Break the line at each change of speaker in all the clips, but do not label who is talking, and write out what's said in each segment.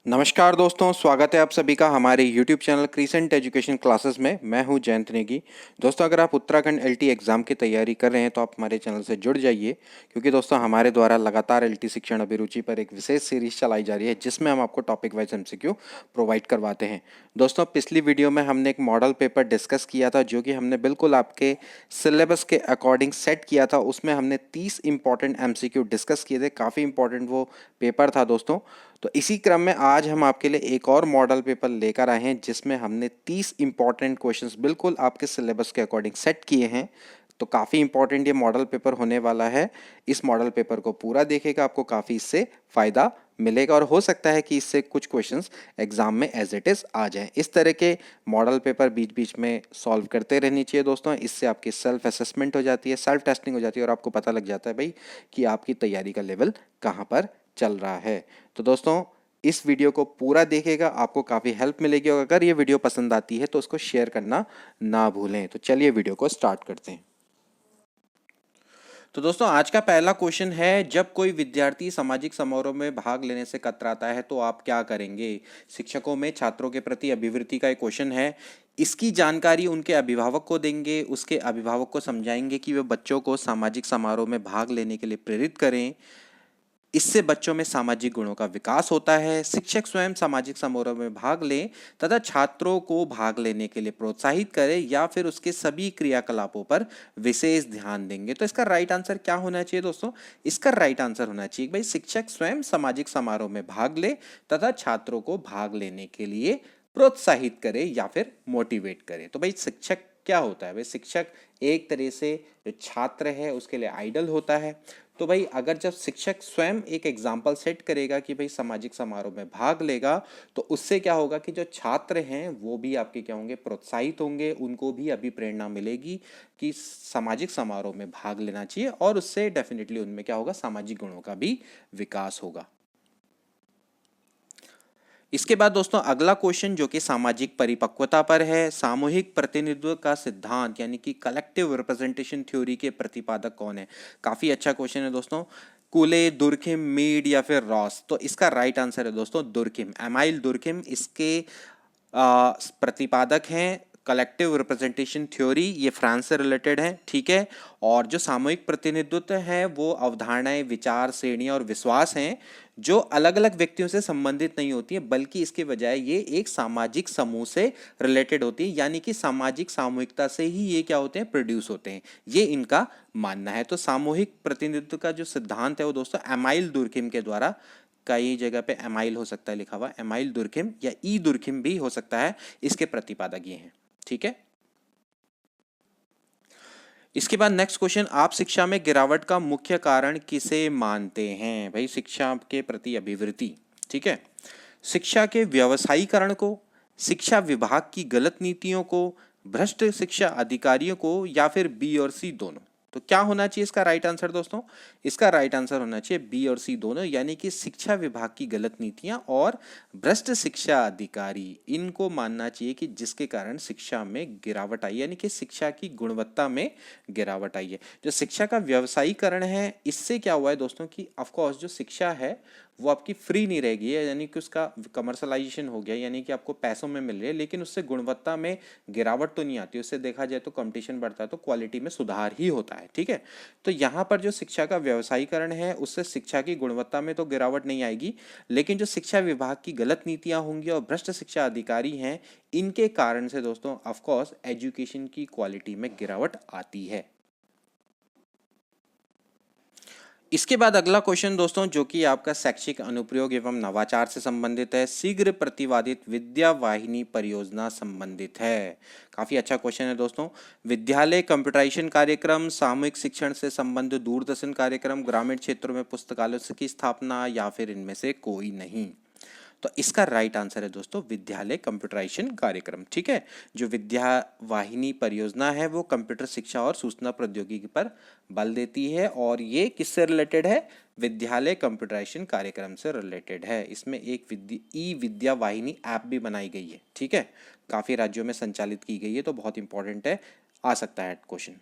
नमस्कार दोस्तों, स्वागत है आप सभी का हमारे YouTube channel crescent education classes में। मैं हूं जयंत नेगी। दोस्तों, अगर आप उत्तराखंड एलटी एग्ज़ाम की तैयारी कर रहे हैं तो आप हमारे चैनल से जुड़ जाइए, क्योंकि दोस्तों हमारे द्वारा लगातार एलटी शिक्षण अभिरुचि पर एक विशेष सीरीज चलाई जा रही है जिसमें हम आपको टॉपिक वाइज एमसीक्यू प्रोवाइड करवाते हैं। दोस्तों, पिछली वीडियो में हमने एक मॉडल पेपर डिस्कस किया था जो कि हमने बिल्कुल आपके सिलेबस के अकॉर्डिंग सेट किया था। उसमें हमने 30 इंपॉर्टेंट एमसीक्यू डिस्कस किए थे। काफ़ी इंपॉर्टेंट वो पेपर था दोस्तों। तो इसी क्रम में आज हम आपके लिए एक और मॉडल पेपर लेकर आए हैं जिसमें हमने 30 इंपॉर्टेंट क्वेश्चंस बिल्कुल आपके सिलेबस के अकॉर्डिंग सेट किए हैं। तो काफ़ी इंपॉर्टेंट ये मॉडल पेपर होने वाला है। इस मॉडल पेपर को पूरा देखेगा, आपको काफ़ी इससे फ़ायदा मिलेगा और हो सकता है कि इससे कुछ क्वेश्चंस एग्जाम में एज इट इज़ आ जाएं। इस तरह के मॉडल पेपर बीच बीच में सॉल्व करते रहनी चाहिए दोस्तों। इससे आपकी सेल्फ असेसमेंट हो जाती है, सेल्फ टेस्टिंग हो जाती है और आपको पता लग जाता है भाई कि आपकी तैयारी का लेवल कहाँ पर चल रहा है। तो दोस्तों, इस वीडियो को पूरा देखिएगा, आपको काफ़ी हेल्प मिलेगी और अगर ये वीडियो पसंद आती है तो उसको शेयर करना ना भूलें। तो चलिए वीडियो को स्टार्ट करते हैं। तो दोस्तों, आज का पहला क्वेश्चन है, जब कोई विद्यार्थी सामाजिक समारोह में भाग लेने से कतराता है तो आप क्या करेंगे। शिक्षकों में छात्रों के प्रति अभिवृत्ति का एक क्वेश्चन है। इसकी जानकारी उनके अभिभावक को देंगे, उसके अभिभावक को समझाएंगे कि वे बच्चों को सामाजिक समारोह में भाग लेने के लिए प्रेरित करें। इससे बच्चों में सामाजिक गुणों का विकास होता है। शिक्षक स्वयं सामाजिक समारोह में भाग लें तथा छात्रों को भाग लेने के लिए प्रोत्साहित करें या फिर उसके सभी क्रियाकलापों पर विशेष ध्यान देंगे। तो इसका राइट आंसर क्या होना चाहिए दोस्तों? इसका राइट आंसर होना चाहिए भाई, शिक्षक स्वयं सामाजिक समारोह में भाग ले तथा छात्रों को भाग लेने के लिए प्रोत्साहित करे या फिर मोटिवेट करे। तो भाई शिक्षक क्या होता है? भाई शिक्षक एक तरह से जो छात्र है उसके लिए आइडल होता है। तो भाई अगर जब शिक्षक स्वयं एक एग्जाम्पल सेट करेगा कि भाई सामाजिक समारोह में भाग लेगा, तो उससे क्या होगा कि जो छात्र हैं वो भी आपके क्या होंगे, प्रोत्साहित होंगे। उनको भी अभी प्रेरणा मिलेगी कि सामाजिक समारोह में भाग लेना चाहिए और उससे डेफिनेटली उनमें क्या होगा, सामाजिक गुणों का भी विकास होगा। इसके बाद दोस्तों अगला क्वेश्चन जो कि सामाजिक परिपक्वता पर है। सामूहिक प्रतिनिधित्व का सिद्धांत यानी कि कलेक्टिव रिप्रेजेंटेशन थ्योरी के प्रतिपादक कौन है? काफी अच्छा क्वेश्चन है दोस्तों। कूले, दुर्खिम, मीड या फिर रॉस? तो इसका राइट आंसर है दोस्तों दुर्खिम, एमाइल दुर्खिम इसके प्रतिपादक हैं। कलेक्टिव रिप्रेजेंटेशन थ्योरी ये फ्रांस से रिलेटेड है, ठीक है। और जो सामूहिक प्रतिनिधित्व है वो अवधारणाएं, विचार श्रेणियां और विश्वास हैं जो अलग अलग व्यक्तियों से संबंधित नहीं होती है, बल्कि इसके बजाय ये एक सामाजिक समूह से रिलेटेड होती है, यानी कि सामाजिक सामूहिकता से ही ये क्या होते हैं, प्रोड्यूस होते हैं। ये इनका मानना है। तो सामूहिक प्रतिनिधित्व का जो सिद्धांत है वो दोस्तों एमाइल दुर्खिम के द्वारा, कई जगह पे एमाइल हो सकता है लिखा हुआ, एमाइल दुर्खिम या ई दुर्खिम भी हो सकता है, इसके प्रतिपादक ये हैं, ठीक है। इसके बाद नेक्स्ट क्वेश्चन, आप शिक्षा में गिरावट का मुख्य कारण किसे मानते हैं? भाई शिक्षा के प्रति अभिवृत्ति, ठीक है। शिक्षा के व्यवसायीकरण को, शिक्षा विभाग की गलत नीतियों को, भ्रष्ट शिक्षा अधिकारियों को या फिर बी और सी दोनों? तो क्या होना चाहिए इसका राइट आंसर दोस्तों? इसका राइट आंसर होना चाहिए बी और सी दोनों, यानी कि शिक्षा विभाग की गलत नीतियां और भ्रष्ट शिक्षा अधिकारी, इनको मानना चाहिए कि जिसके कारण शिक्षा में गिरावट आई, यानी कि शिक्षा की गुणवत्ता में गिरावट आई है। जो शिक्षा का व्यवसायीकरण है, इससे क्या हुआ है दोस्तों कि ऑफकोर्स जो शिक्षा है वो आपकी फ्री नहीं रहेगी, यानी कि उसका कमर्शलाइजेशन हो गया, यानी कि आपको पैसों में मिल रही है, लेकिन उससे गुणवत्ता में गिरावट तो नहीं आती। उससे देखा जाए तो कंपटीशन बढ़ता है तो क्वालिटी में सुधार ही होता है, ठीक है। तो यहाँ पर जो शिक्षा का व्यवसायीकरण है उससे शिक्षा की गुणवत्ता में तो गिरावट नहीं आएगी, लेकिन जो शिक्षा विभाग की गलत नीतियां होंगी और भ्रष्ट शिक्षा अधिकारी हैं, इनके कारण से दोस्तों ऑफकोर्स एजुकेशन की क्वालिटी में गिरावट आती है। इसके बाद अगला क्वेश्चन दोस्तों जो कि आपका शैक्षिक अनुप्रयोग एवं नवाचार से संबंधित है। शीघ्र प्रतिवादित विद्या वाहिनी परियोजना संबंधित है। काफी अच्छा क्वेश्चन है दोस्तों। विद्यालय कंप्यूटराइजेशन कार्यक्रम, सामूहिक शिक्षण से संबंधित दूरदर्शन कार्यक्रम, ग्रामीण क्षेत्रों में पुस्तकालय की स्थापना या फिर इनमें से कोई नहीं? तो इसका राइट आंसर है दोस्तों विद्यालय कंप्यूटराइजेशन कार्यक्रम, ठीक है। जो विद्या वाहिनी परियोजना है वो कंप्यूटर शिक्षा और सूचना प्रौद्योगिकी पर बल देती है और ये किससे रिलेटेड है? विद्यालय कंप्यूटराइजेशन कार्यक्रम से रिलेटेड है। इसमें एक ई विद्या वाहिनी ऐप भी बनाई गई है, ठीक है। काफी राज्यों में संचालित की गई है, तो बहुत इंपॉर्टेंट है, आ सकता है क्वेश्चन।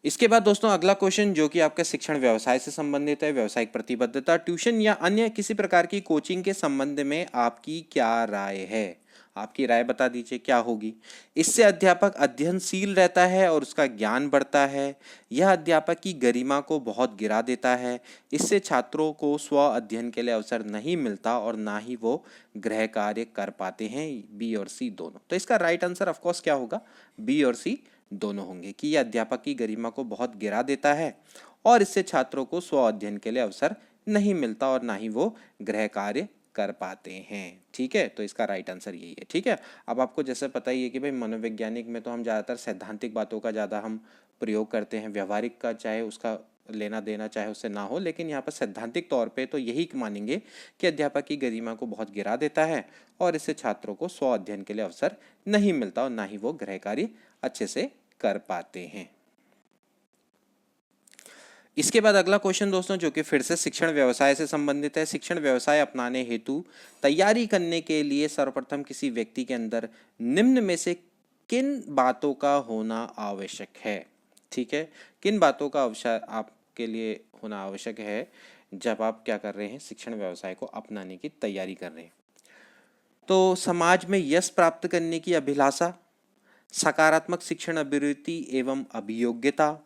इसके बाद दोस्तों अगला क्वेश्चन जो कि आपका शिक्षण व्यवसाय से संबंधित है, व्यावसायिक प्रतिबद्धता, ट्यूशन या अन्य किसी प्रकार की कोचिंग के संबंध में आपकी क्या राय है? आपकी राय बता दीजिए क्या होगी। इससे अध्यापक अध्ययनशील रहता है और उसका ज्ञान बढ़ता है। यह अध्यापक की गरिमा को बहुत गिरा देता है। इससे छात्रों को स्व अध्ययन के लिए अवसर नहीं मिलता और ना ही वो गृह कार्य कर पाते हैं। बी और सी दोनों। तो इसका राइट आंसर ऑफ कोर्स क्या होगा? बी और सी दोनों होंगे कि यह अध्यापक की गरिमा को बहुत गिरा देता है और इससे छात्रों को स्व अध्ययन के लिए अवसर नहीं मिलता और ना ही वो गृह कार्य कर पाते हैं। ठीक है, तो इसका राइट आंसर यही है। ठीक है, अब आपको जैसे पता ही है कि भाई मनोवैज्ञानिक में तो हम ज़्यादातर सैद्धांतिक बातों का ज़्यादा हम प्रयोग करते हैं, व्यवहारिक का चाहे उसका लेना देना चाहे उससे ना हो, लेकिन यहाँ पर सैद्धांतिक तौर पे तो यही मानेंगे कि अध्यापक की गरिमा को बहुत गिरा देता है और इससे छात्रों को स्व अध्ययन के लिए अवसर नहीं मिलता और ना ही वो गृह कार्य अच्छे से कर पाते हैं। इसके बाद अगला क्वेश्चन दोस्तों जो कि फिर से शिक्षण व्यवसाय से संबंधित है। शिक्षण व्यवसाय अपनाने हेतु तैयारी करने के लिए सर्वप्रथम किसी व्यक्ति के अंदर निम्न में से किन बातों का होना आवश्यक है? ठीक है, किन बातों का अवसर आपके लिए होना आवश्यक है जब आप क्या कर रहे हैं, शिक्षण व्यवसाय को अपनाने की तैयारी कर रहे हैं? तो समाज में यश प्राप्त करने की अभिलाषा, सकारात्मक शिक्षण अभिवृत्ति एवं अभियोग्यता,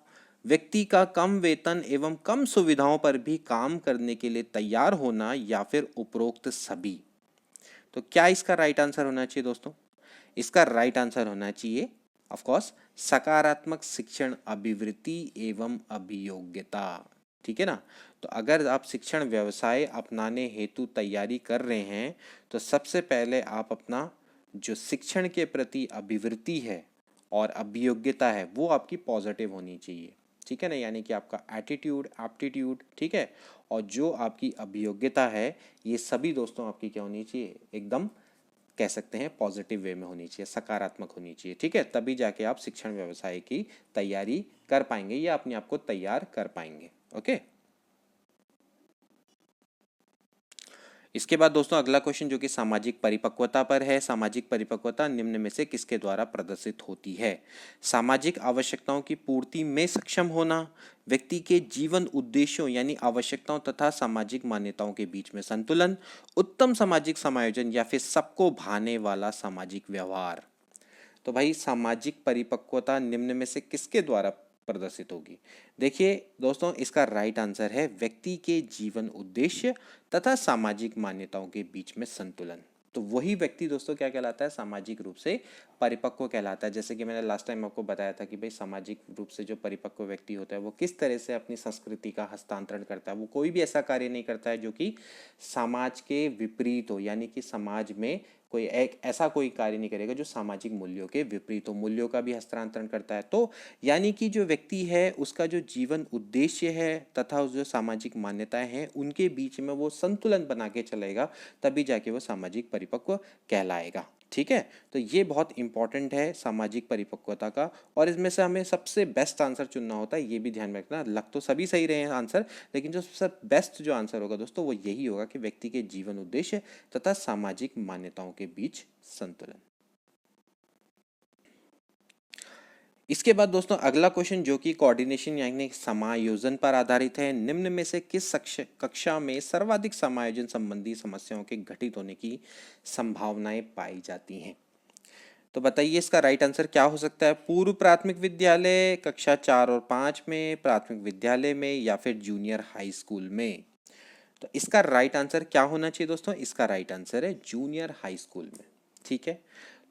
व्यक्ति का कम वेतन एवं कम सुविधाओं पर भी काम करने के लिए तैयार होना, या फिर उपरोक्त सभी। तो क्या इसका राइट आंसर होना चाहिए दोस्तों? इसका राइट आंसर होना चाहिए ऑफ कोर्स सकारात्मक शिक्षण अभिवृत्ति एवं अभियोग्यता। ठीक है ना, तो अगर आप शिक्षण व्यवसाय अपनाने हेतु तैयारी कर रहे हैं तो सबसे पहले आप अपना जो शिक्षण के प्रति अभिवृत्ति है और अभियोग्यता है वो आपकी पॉजिटिव होनी चाहिए। ठीक है ना, यानी कि आपका एटीट्यूड, एप्टीट्यूड, ठीक है, और जो आपकी अभियोग्यता है ये सभी दोस्तों आपकी क्या होनी चाहिए? एकदम कह सकते हैं पॉजिटिव वे में होनी चाहिए, सकारात्मक होनी चाहिए। ठीक है, तभी जाके आप शिक्षण व्यवसाय की तैयारी कर पाएंगे या अपने आप को तैयार कर पाएंगे। ओके, इसके बाद दोस्तों अगला क्वेश्चन जो कि सामाजिक परिपक्वता पर है। सामाजिक परिपक्वता निम्न में से किसके द्वारा प्रदर्शित होती है? सामाजिक आवश्यकताओं की पूर्ति में सक्षम होना, व्यक्ति के जीवन उद्देश्यों यानी आवश्यकताओं तथा सामाजिक मान्यताओं के बीच में संतुलन, उत्तम सामाजिक समायोजन, या फिर सबको भाने वाला सामाजिक व्यवहार। तो भाई सामाजिक परिपक्वता निम्न में से किसके द्वारा प्रदर्शित होगी? देखिए दोस्तों इसका राइट आंसर है व्यक्ति के जीवन उद्देश्य तथा सामाजिक मान्यताओं के बीच में संतुलन। तो वही व्यक्ति दोस्तों क्या कहलाता है? सामाजिक रूप से परिपक्व कहलाता है। जैसे कि मैंने लास्ट टाइम आपको बताया था कि भाई सामाजिक रूप से जो परिपक्व व्यक्ति होता है वो किस तरह से अपनी संस्कृति का हस्तांतरण करता है। वो कोई भी ऐसा कार्य नहीं करता है जो कि समाज के विपरीत हो, यानी कि समाज में कोई एक ऐसा कोई कार्य नहीं करेगा जो सामाजिक मूल्यों के विपरीत हो। मूल्यों का भी हस्तांतरण करता है। तो यानी कि जो व्यक्ति है उसका जो जीवन उद्देश्य है तथा जो सामाजिक मान्यताएं हैं उनके बीच में वो संतुलन बना के चलेगा, तभी जाके वो सामाजिक परिपक्व कहलाएगा। ठीक है, तो ये बहुत इंपॉर्टेंट है सामाजिक परिपक्वता का, और इसमें से हमें सबसे बेस्ट आंसर चुनना होता है। ये भी ध्यान में रखना, लग तो सभी सही रहे हैं आंसर, लेकिन जो सबसे बेस्ट जो आंसर होगा दोस्तों वो यही होगा कि व्यक्ति के जीवन उद्देश्य तथा सामाजिक मान्यताओं के बीच संतुलन। इसके बाद दोस्तों अगला क्वेश्चन जो कि कोऑर्डिनेशन यानी समायोजन पर आधारित है। निम्न में से किस कक्षा में सर्वाधिक समायोजन संबंधी समस्याओं के घटित होने की संभावनाएं पाई जाती हैं? तो बताइए इसका राइट आंसर क्या हो सकता है? पूर्व प्राथमिक विद्यालय, कक्षा 4 और 5 में, प्राथमिक विद्यालय में, या फिर जूनियर हाई स्कूल में। तो इसका राइट आंसर क्या होना चाहिए दोस्तों? इसका राइट आंसर है जूनियर हाई स्कूल में। ठीक है,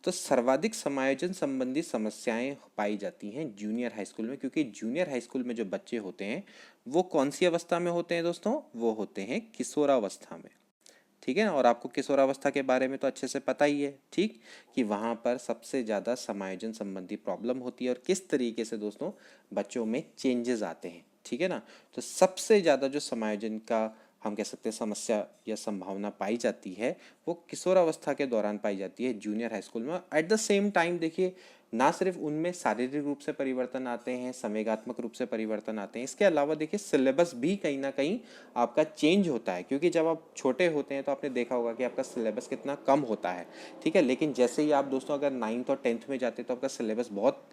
तो सर्वाधिक समायोजन संबंधी समस्याएं पाई जाती हैं जूनियर हाई स्कूल में, क्योंकि जूनियर हाई स्कूल में जो बच्चे होते हैं वो कौन सी अवस्था में होते हैं दोस्तों? वो होते हैं किशोरावस्था में। ठीक है ना, और आपको किशोरावस्था के बारे में तो अच्छे से पता ही है, ठीक, कि वहाँ पर सबसे ज़्यादा समायोजन संबंधी प्रॉब्लम होती है और किस तरीके से दोस्तों बच्चों में चेंजेस आते हैं। ठीक है ना, तो सबसे ज़्यादा जो समायोजन का हम कह सकते हैं समस्या या संभावना पाई जाती है वो किशोरावस्था के दौरान पाई जाती है जूनियर हाई स्कूल में। एट द सेम टाइम देखिए ना सिर्फ उनमें शारीरिक रूप से परिवर्तन आते हैं, संवेगात्मक रूप से परिवर्तन आते हैं, इसके अलावा देखिए सिलेबस भी कहीं ना कहीं आपका चेंज होता है, क्योंकि जब आप छोटे होते हैं तो आपने देखा होगा कि आपका सिलेबस कितना कम होता है। ठीक है, लेकिन जैसे ही आप दोस्तों अगर 9th और 10th में जाते हैं तो आपका सिलेबस बहुत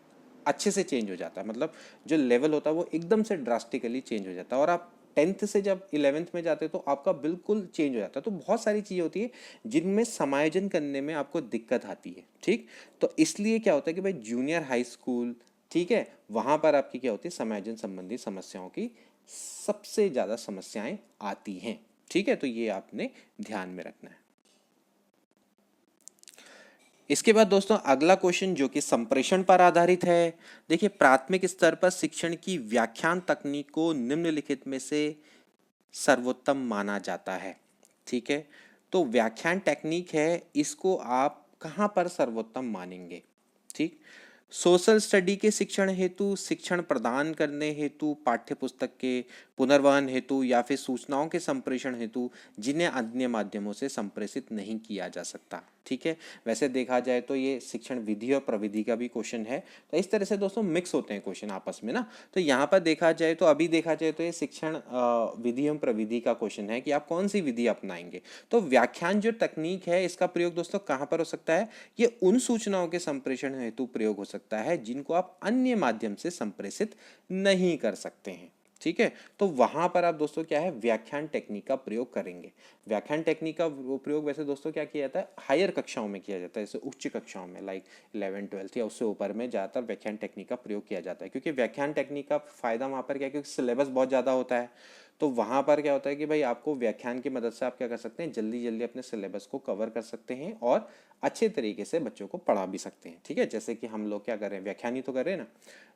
अच्छे से चेंज हो जाता है, मतलब जो लेवल होता है वो एकदम से ड्रास्टिकली चेंज हो जाता है। और आप 10th से जब 11th में जाते हो तो आपका बिल्कुल चेंज हो जाता है। तो बहुत सारी चीज़ें होती है जिनमें समायोजन करने में आपको दिक्कत आती है, ठीक। तो इसलिए क्या होता है कि भाई जूनियर हाई स्कूल, ठीक है, वहाँ पर आपकी क्या होती है, समायोजन संबंधी समस्याओं की सबसे ज़्यादा समस्याएं आती हैं, ठीक है। तो ये आपने ध्यान में रखना है। इसके बाद दोस्तों अगला क्वेश्चन जो कि संप्रेषण पर आधारित है। देखिए, प्राथमिक स्तर पर शिक्षण की व्याख्यान तकनीक को निम्नलिखित में से सर्वोत्तम माना जाता है, ठीक है। तो व्याख्यान टेक्निक है, इसको आप कहाँ पर सर्वोत्तम मानेंगे, ठीक। सोशल स्टडी के शिक्षण हेतु, शिक्षण प्रदान करने हेतु, पाठ्य पुस्तक के पुनर्वहन हेतु, या फिर सूचनाओं के संप्रेषण हेतु जिन्हें अन्य माध्यमों से संप्रेषित नहीं किया जा सकता, ठीक है। वैसे देखा जाए तो ये शिक्षण विधि और प्रविधि का भी क्वेश्चन है। तो इस तरह से दोस्तों मिक्स होते हैं क्वेश्चन आपस में ना। तो यहाँ पर देखा जाए तो अभी देखा जाए तो ये शिक्षण विधि एवं प्रविधि का क्वेश्चन है कि आप कौन सी विधि अपनाएंगे। तो व्याख्यान जो तकनीक है इसका प्रयोग दोस्तों कहाँ पर हो सकता है, ये उन सूचनाओं के संप्रेषण हेतु प्रयोग हो सकता है जिनको आप अन्य माध्यम से संप्रेषित नहीं कर सकते हैं, ठीक है। तो वहां पर आप दोस्तों क्या है, व्याख्यान टेक्निक का प्रयोग करेंगे। व्याख्यान टेक्निक का प्रयोग वैसे दोस्तों क्या किया जाता है, हायर कक्षाओं में किया जाता है, जैसे उच्च कक्षाओं में लाइक 11th 12th या उससे ऊपर में ज़्यादातर व्याख्यान टेक्निक का प्रयोग किया जाता है। क्योंकि व्याख्यान टेक्निक का फायदा वहाँ पर क्या है, क्योंकि सिलेबस बहुत ज़्यादा होता है। तो वहाँ पर क्या होता है कि भाई आपको व्याख्यान की मदद से आप क्या कर सकते हैं, जल्दी जल्दी अपने सिलेबस को कवर कर सकते हैं और अच्छे तरीके से बच्चों को पढ़ा भी सकते हैं, ठीक है। जैसे कि हम लोग क्या कर रहे हैं, व्याख्यान ही तो कर रहे हैं ना।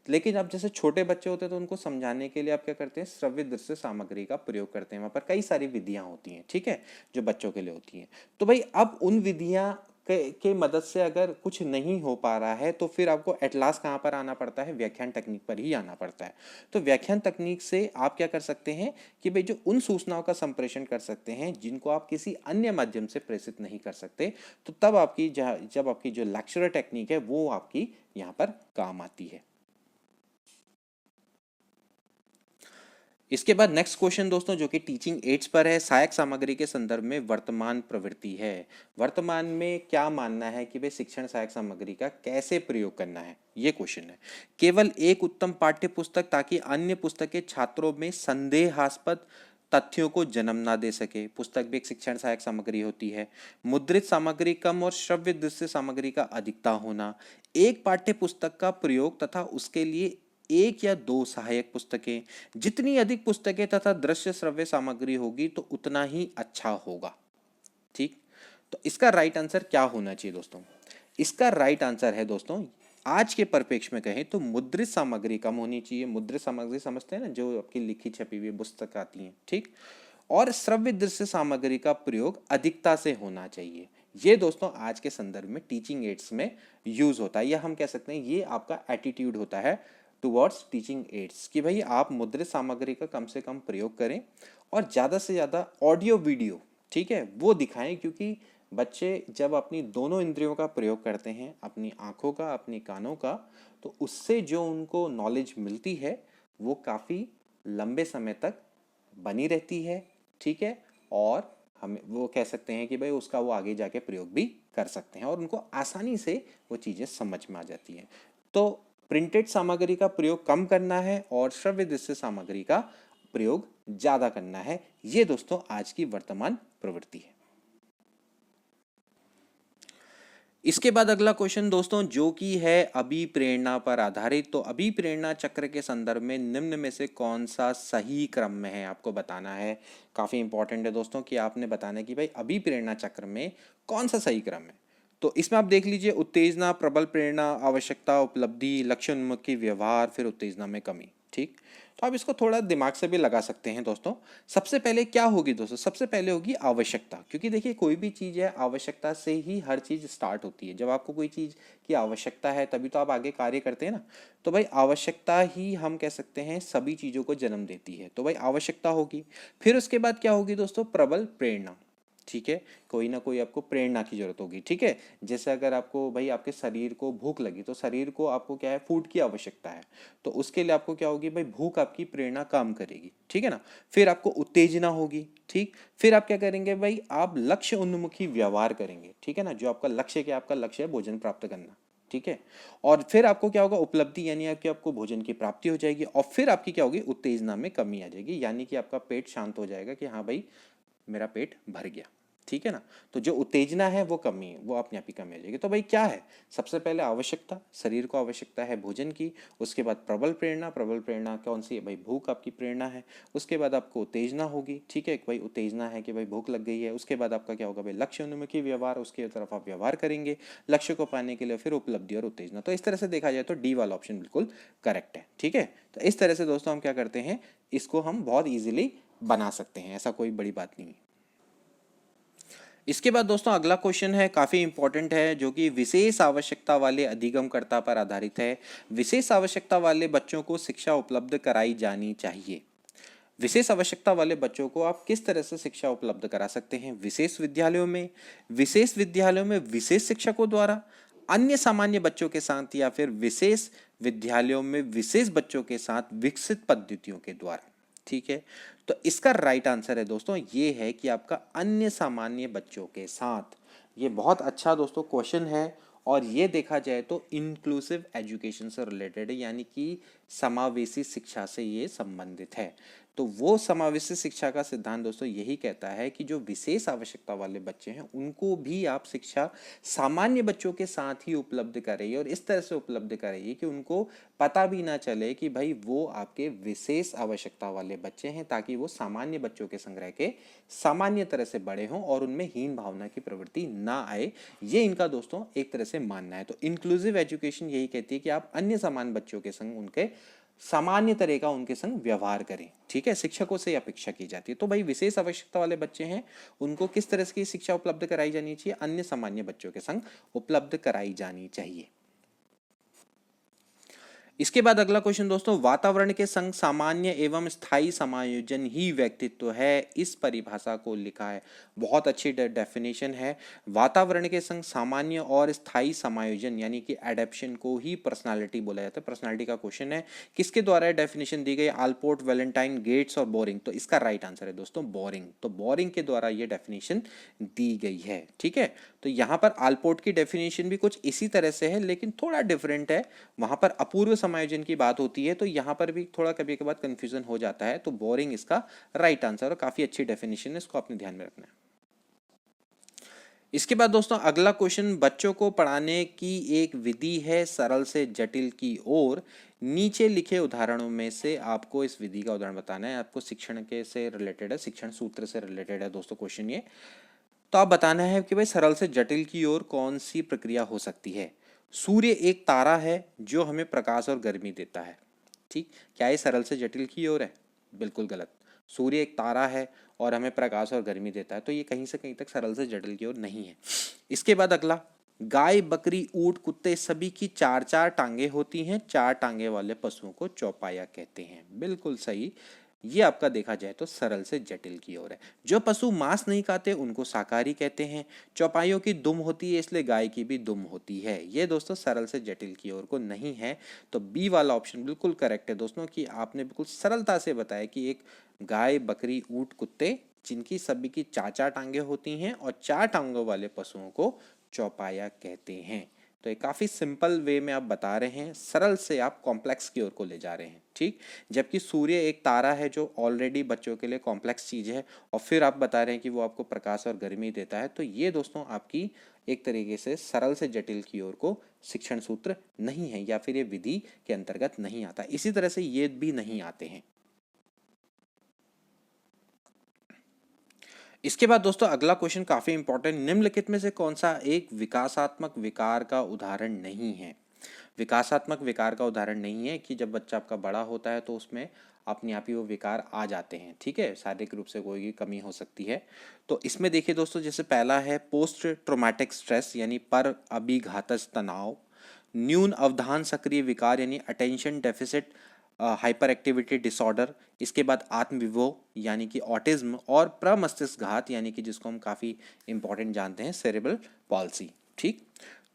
लेकिन अब जैसे छोटे बच्चे होते हैं तो उनको समझाने के लिए आप क्या करते हैं, श्रव्य दृश्य सामग्री का प्रयोग करते हैं। वहाँ पर कई सारी विधियाँ होती हैं, ठीक है, जो बच्चों के लिए होती हैं। तो भाई अब उन विधियाँ के मदद से अगर कुछ नहीं हो पा रहा है तो फिर आपको एट लास्ट कहाँ पर आना पड़ता है, व्याख्यान तकनीक पर ही आना पड़ता है। तो व्याख्यान तकनीक से आप क्या कर सकते हैं कि भाई जो उन सूचनाओं का संप्रेषण कर सकते हैं जिनको आप किसी अन्य माध्यम से प्रेषित नहीं कर सकते। तो तब आपकी जब आपकी जो लेक्चरर टेक्निक है वो आपकी यहाँ पर काम आती है। इसके बाद नेक्स्ट क्वेश्चन दोस्तों जो कि टीचिंग एड्स पर है, सहायक सामग्री के संदर्भ में वर्तमान प्रवृत्ति है। वर्तमान में क्या मानना है कि भाई शिक्षण सहायक सामग्री का कैसे प्रयोग करना है, ये क्वेश्चन है। केवल एक उत्तम पाठ्य पुस्तक ताकि अन्य पुस्तकें छात्रों में संदेहास्पद तथ्यों को जन्म ना दे सके, पुस्तक भी एक शिक्षण सहायक सामग्री होती है। मुद्रित सामग्री कम और श्रव्य दृश्य सामग्री का अधिकता होना, एक पाठ्य पुस्तक का प्रयोग तथा उसके लिए एक या दो सहायक पुस्तकें, जितनी अधिक पुस्तकें तथा दृश्य श्रव्य सामग्री होगी तो उतना ही अच्छा होगा, ठीक। तो इसका राइट आंसर क्या होना चाहिए दोस्तों, इसका राइट आंसर है दोस्तों, आज के परिप्रेक्ष्य में कहें तो मुद्रित सामग्री कम होनी चाहिए। मुद्रित सामग्री समझते हैं ना, जो आपकी लिखी छपी हुई पुस्तक आती है, ठीक। और श्रव्य दृश्य सामग्री का प्रयोग अधिकता से होना चाहिए। ये दोस्तों आज के संदर्भ में टीचिंग एड्स में यूज होता है, या हम कह सकते हैं ये आपका एटीट्यूड होता है टुवर्ड्स टीचिंग एड्स कि भाई आप मुद्रित सामग्री का कम से कम प्रयोग करें और ज़्यादा से ज़्यादा ऑडियो वीडियो, ठीक है, वो दिखाएं। क्योंकि बच्चे जब अपनी दोनों इंद्रियों का प्रयोग करते हैं, अपनी आँखों का, अपनी कानों का, तो उससे जो उनको नॉलेज मिलती है वो काफ़ी लंबे समय तक बनी रहती है, ठीक है। और हम वो कह सकते हैं कि भाई उसका वो आगे जाके प्रयोग भी कर सकते हैं और उनको आसानी से वो चीज़ें समझ में आ जाती हैं। तो प्रिंटेड सामग्री का प्रयोग कम करना है और श्रव्य दृश्य सामग्री का प्रयोग ज़्यादा करना है, ये दोस्तों आज की वर्तमान प्रवृत्ति है। इसके बाद अगला क्वेश्चन दोस्तों जो कि है अभिप्रेरणा पर आधारित। तो अभिप्रेरणा चक्र के संदर्भ में निम्न में से कौन सा सही क्रम में है, आपको बताना है। काफ़ी इंपॉर्टेंट है दोस्तों कि आपने बताना है कि भाई अभिप्रेरणा चक्र में कौन सा सही क्रम है। तो इसमें आप देख लीजिए, उत्तेजना, प्रबल प्रेरणा, आवश्यकता, उपलब्धि, लक्ष्य उन्मुखी व्यवहार, फिर उत्तेजना में कमी, ठीक। तो आप इसको थोड़ा दिमाग से भी लगा सकते हैं दोस्तों। सबसे पहले क्या होगी दोस्तों, सबसे पहले होगी आवश्यकता। क्योंकि देखिए कोई भी चीज़ है, आवश्यकता से ही हर चीज़ स्टार्ट होती है। जब आपको कोई चीज़ की आवश्यकता है तभी तो आप आगे कार्य करते हैं ना। तो भाई आवश्यकता ही हम कह सकते हैं सभी चीज़ों को जन्म देती है। तो भाई आवश्यकता होगी। फिर उसके बाद क्या होगी दोस्तों, प्रबल प्रेरणा, ठीक है। कोई ना कोई आपको प्रेरणा की जरूरत होगी, ठीक है। जैसे अगर आपको भाई आपके शरीर को भूख लगी तो शरीर को आपको क्या है, फूड की आवश्यकता है। तो उसके लिए आपको क्या होगी भाई, भूख आपकी प्रेरणा काम करेगी, ठीक है ना। फिर आपको उत्तेजना होगी, ठीक। फिर आप क्या करेंगे भाई, आप लक्ष्य उन्मुखी व्यवहार करेंगे, ठीक है ना। जो आपका लक्ष्य क्या, आपका लक्ष्य है भोजन प्राप्त करना, ठीक है। और फिर आपको क्या होगा, उपलब्धि यानी आपकी आपको भोजन की प्राप्ति हो जाएगी, और फिर आपकी क्या होगी, उत्तेजना में कमी आ जाएगी, यानी कि आपका पेट शांत हो जाएगा कि हाँ भाई मेरा पेट भर गया, ठीक है ना। तो जो उत्तेजना है वो कमी है, वो अपने आप ही कमी हो जाएगी। तो भाई क्या है, सबसे पहले आवश्यकता, शरीर को आवश्यकता है भोजन की। उसके बाद प्रबल प्रेरणा, प्रबल प्रेरणा कौन सी है भाई, भूख आपकी प्रेरणा है। उसके बाद आपको उत्तेजना होगी, ठीक है भाई, उत्तेजना है कि भाई भूख लग गई है। उसके बाद आपका क्या होगा भाई, लक्ष्य उन्मुखी व्यवहार, उसके तरफ आप व्यवहार करेंगे लक्ष्य को पाने के लिए, फिर उपलब्धि और उत्तेजना। तो इस तरह से देखा जाए तो डी वाला ऑप्शन बिल्कुल करेक्ट है, ठीक है। तो इस तरह से दोस्तों हम क्या करते हैं, इसको हम बहुत ईजिली बना सकते हैं, ऐसा कोई बड़ी बात नहीं है। इसके बाद दोस्तों अगला क्वेश्चन है, काफ़ी इंपॉर्टेंट है, जो कि विशेष आवश्यकता वाले अधिगमकर्ता पर आधारित है। विशेष आवश्यकता वाले बच्चों को शिक्षा उपलब्ध कराई जानी चाहिए। विशेष आवश्यकता वाले बच्चों को आप किस तरह से शिक्षा उपलब्ध करा सकते हैं, विशेष विद्यालयों में, विशेष विद्यालयों में विशेष शिक्षकों द्वारा, अन्य सामान्य बच्चों के साथ, या फिर विशेष विद्यालयों में विशेष बच्चों के साथ विकसित पद्धतियों के द्वारा, ठीक है। तो इसका राइट आंसर है दोस्तों ये है कि आपका अन्य सामान्य बच्चों के साथ। ये बहुत अच्छा दोस्तों क्वेश्चन है, और ये देखा जाए तो इंक्लूसिव एजुकेशन से रिलेटेड है, यानी कि समावेशी शिक्षा से ये संबंधित है। तो वो समावेशी शिक्षा का सिद्धांत दोस्तों यही कहता है कि जो विशेष आवश्यकता वाले बच्चे हैं उनको भी आप शिक्षा सामान्य बच्चों के साथ ही उपलब्ध कराइए, और इस तरह से उपलब्ध कराइए कि उनको पता भी ना चले कि भाई वो आपके विशेष आवश्यकता वाले बच्चे हैं, ताकि वो सामान्य बच्चों के संग्रह के सामान्य तरह से बड़े हों और उनमें हीन भावना की प्रवृत्ति ना आए। ये इनका दोस्तों एक तरह से मानना है। तो इंक्लूसिव एजुकेशन यही कहती है कि आप अन्य सामान्य बच्चों के संग उनके सामान्य तरह का उनके संग व्यवहार करें, ठीक है। शिक्षकों से अपेक्षा की जाती है। तो भाई विशेष आवश्यकता वाले बच्चे हैं, उनको किस तरह की शिक्षा उपलब्ध कराई जानी चाहिए, अन्य सामान्य बच्चों के संग उपलब्ध कराई जानी चाहिए। इसके बाद अगला क्वेश्चन दोस्तों, वातावरण के संग सामान्य एवं स्थायी समायोजन ही व्यक्तित्व है, इस परिभाषा को लिखा है। बहुत अच्छी डेफिनेशन है। वातावरण के संग सामान्य और स्थायी समायोजन यानी कि एडेप्शन को ही पर्सनालिटी बोला जाता है। पर्सनालिटी का क्वेश्चन है, किसके द्वारा डेफिनेशन दी गई, आल्पोर्ट, वैलेंटाइन, गेट्स और बोरिंग। तो इसका राइट आंसर है दोस्तों बोरिंग। तो बोरिंग के द्वारा ये डेफिनेशन दी गई है, ठीक है। तो यहाँ पर आल्पोर्ट की डेफिनेशन भी कुछ इसी तरह से है, लेकिन थोड़ा डिफरेंट है। वहां पर अपूर्व समायोजन की बात होती है, तो यहाँ पर भी थोड़ा कभी कभार कंफ्यूजन हो जाता है। तो बोरिंग इसका राइट आंसर, और काफी अच्छी डेफिनेशन है, इसको आपने ध्यान में रखना है। इसके बाद दोस्तों अगला क्वेश्चन, बच्चों को पढ़ाने की एक विधि है सरल से जटिल की ओर, नीचे लिखे उदाहरणों में से आपको इस विधि का उदाहरण बताना है। आपको शिक्षण के से रिलेटेड है, शिक्षण सूत्र से रिलेटेड है दोस्तों क्वेश्चन ये। तो आप बताना है कि भाई सरल से जटिल की ओर कौन सी प्रक्रिया हो सकती है। सूर्य एक तारा है जो हमें प्रकाश और गर्मी देता है, ठीक। क्या ये सरल से जटिल की ओर है? बिल्कुल गलत। सूर्य एक तारा है और हमें प्रकाश और गर्मी देता है, तो ये कहीं से कहीं तक सरल से जटिल की ओर नहीं है। इसके बाद अगला, गाय, बकरी, ऊंट, कुत्ते सभी की चार चार टांगे होती हैं, चार टांगे वाले पशुओं को चौपाया कहते हैं। बिल्कुल सही। ये आपका देखा जाए तो सरल से जटिल की ओर है। जो पशु मांस नहीं खाते उनको शाकाहारी कहते हैं। चौपाइयों की दुम होती है, इसलिए गाय की भी दुम होती है। ये दोस्तों सरल से जटिल की ओर को नहीं है। तो बी वाला ऑप्शन बिल्कुल करेक्ट है दोस्तों, कि आपने बिल्कुल सरलता से बताया कि एक गाय, बकरी, ऊंट, कुत्ते जिनकी सभी की चार चार टांगे होती हैं और चार टांगों वाले पशुओं को चौपाया कहते हैं। तो ये काफ़ी सिंपल वे में आप बता रहे हैं, सरल से आप कॉम्प्लेक्स की ओर को ले जा रहे हैं, ठीक। जबकि सूर्य एक तारा है जो ऑलरेडी बच्चों के लिए कॉम्प्लेक्स चीज़ है, और फिर आप बता रहे हैं कि वो आपको प्रकाश और गर्मी देता है। तो ये दोस्तों आपकी एक तरीके से सरल से जटिल की ओर को शिक्षण सूत्र नहीं है, या फिर ये विधि के अंतर्गत नहीं आता। इसी तरह से ये भी नहीं आते हैं। इसके बाद दोस्तों अगला क्वेश्चन काफी इंपॉर्टेंट, निम्नलिखित में से कौन सा एक विकासात्मक विकार का उदाहरण नहीं है। विकासात्मक विकार का उदाहरण नहीं है कि जब बच्चा आपका बड़ा होता है तो उसमें अपने आप ही वो विकार आ जाते हैं, ठीक है। शारीरिक रूप से कोई भी कमी हो सकती है। तो इसमें देखिए दोस्तों, जैसे पहला है पोस्ट ट्रोमैटिक स्ट्रेस यानी पर अभिघातज तनाव, न्यून अवधान सक्रिय विकार यानी attention deficit hyper activity disorder, इसके बाद आत्मविभो यानी कि ऑटिज्म, और प्रमस्तिष्क घात यानी कि जिसको हम काफ़ी इंपॉर्टेंट जानते हैं सेरेब्रल पॉल्सी, ठीक।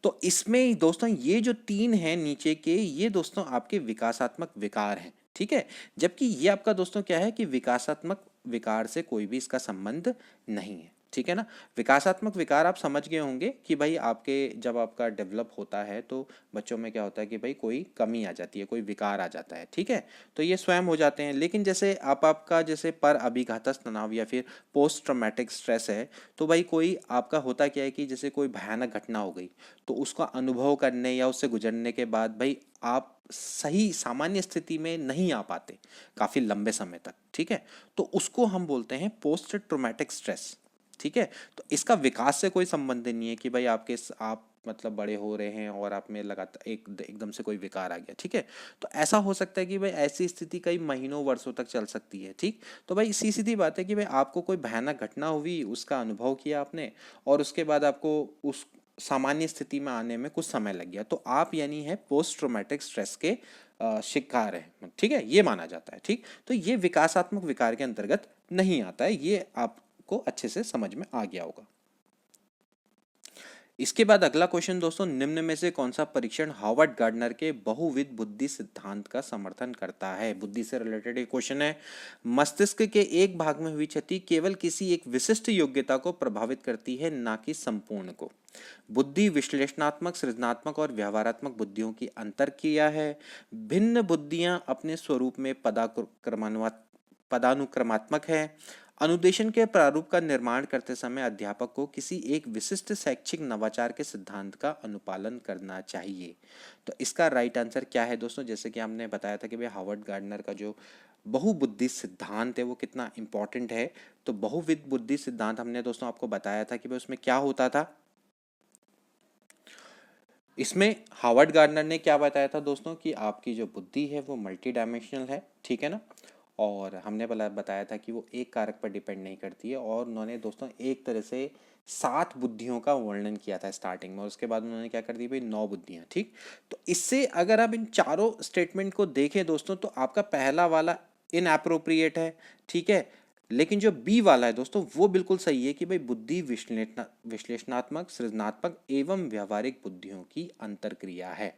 तो इसमें दोस्तों ये जो तीन हैं नीचे के, ये दोस्तों आपके विकासात्मक विकार हैं, ठीक है। जबकि ये आपका दोस्तों क्या है कि विकासात्मक विकार से कोई भी इसका संबंध नहीं है। ठीक है ना। विकासात्मक विकार आप समझ गए होंगे कि भाई आपके जब आपका डेवलप होता है तो बच्चों में क्या होता है कि भाई कोई कमी आ जाती है, कोई विकार आ जाता है, ठीक है। तो ये स्वयं हो जाते हैं। लेकिन जैसे आपका जैसे पर अभिघात तनाव या फिर पोस्ट ट्रॉमेटिक स्ट्रेस है, तो भाई कोई आपका होता क्या है कि जैसे कोई भयानक घटना हो गई तो उसका अनुभव करने या उससे गुजरने के बाद भाई आप सही सामान्य स्थिति में नहीं आ पाते काफ़ी लंबे समय तक, ठीक है। तो उसको हम बोलते हैं पोस्ट ट्रॉमेटिक स्ट्रेस, ठीक है। तो इसका विकास से कोई संबंध नहीं है कि भाई आप मतलब बड़े हो रहे हैं और आप में लगातार एकदम से कोई विकार आ गया, ठीक है। तो ऐसा हो सकता है कि भाई ऐसी स्थिति कई महीनों वर्षों तक चल सकती है, ठीक। तो भाई इसी सीधी बात है कि भाई आपको कोई भयानक घटना हुई, उसका अनुभव किया आपने और उसके बाद आपको उस सामान्य स्थिति में आने में कुछ समय लग गया, तो आप यानी है पोस्ट ट्रॉमेटिक स्ट्रेस के शिकार है, ठीक है, ये माना जाता है, ठीक। तो ये विकासात्मक विकार के अंतर्गत नहीं आता है, ये आप को अच्छे से समझ में आ गया होगा। इसके बाद अगला क्वेश्चन दोस्तों, निम्न में से कौन सा परीक्षण हार्वर्ड गार्डनर के बहुविध बुद्धि सिद्धांत का समर्थन करता है। बुद्धि से रिलेटेड एक क्वेश्चन है। मस्तिष्क के एक भाग में हुई क्षति केवल किसी एक विशिष्ट योग्यता को प्रभावित करती है, ना कि संपूर्ण को। बुद्धि विश्लेषणात्मक, सृजनात्मक और व्यवहारात्मक बुद्धियों की अंतर क्रिया है। भिन्न बुद्धियां अपने स्वरूप में पदानुक्रमात्मक है। अनुदेशन के प्रारूप का निर्माण करते समय अध्यापक को किसी एक विशिष्ट शैक्षिक नवाचार के सिद्धांत का अनुपालन करना चाहिए। तो इसका राइट आंसर क्या है दोस्तों, जैसे कि हमने बताया था कि भाई हार्वर्ड गार्डनर का जो बहुबुद्धि सिद्धांत है वो कितना इंपॉर्टेंट है। तो बहुविध बुद्धि सिद्धांत हमने दोस्तों आपको बताया था कि भाई उसमें क्या होता था। इसमें हार्वर्ड गार्डनर ने क्या बताया था दोस्तों कि आपकी जो बुद्धि है वो मल्टी डायमेंशनल है, ठीक है ना। और हमने बताया था कि वो एक कारक पर डिपेंड नहीं करती है। और उन्होंने दोस्तों एक तरह से 7 बुद्धियों का वर्णन किया था स्टार्टिंग में, और उसके बाद उन्होंने क्या कर दी भाई 9 बुद्धियां, ठीक। तो इससे अगर आप इन चारों स्टेटमेंट को देखें दोस्तों तो आपका पहला वाला इनएप्रोप्रिएट है, ठीक है। लेकिन जो बी वाला है दोस्तों वो बिल्कुल सही है कि भाई बुद्धि विश्लेषणात्मक, सृजनात्मक एवं व्यवहारिक बुद्धियों की अंतरक्रिया है।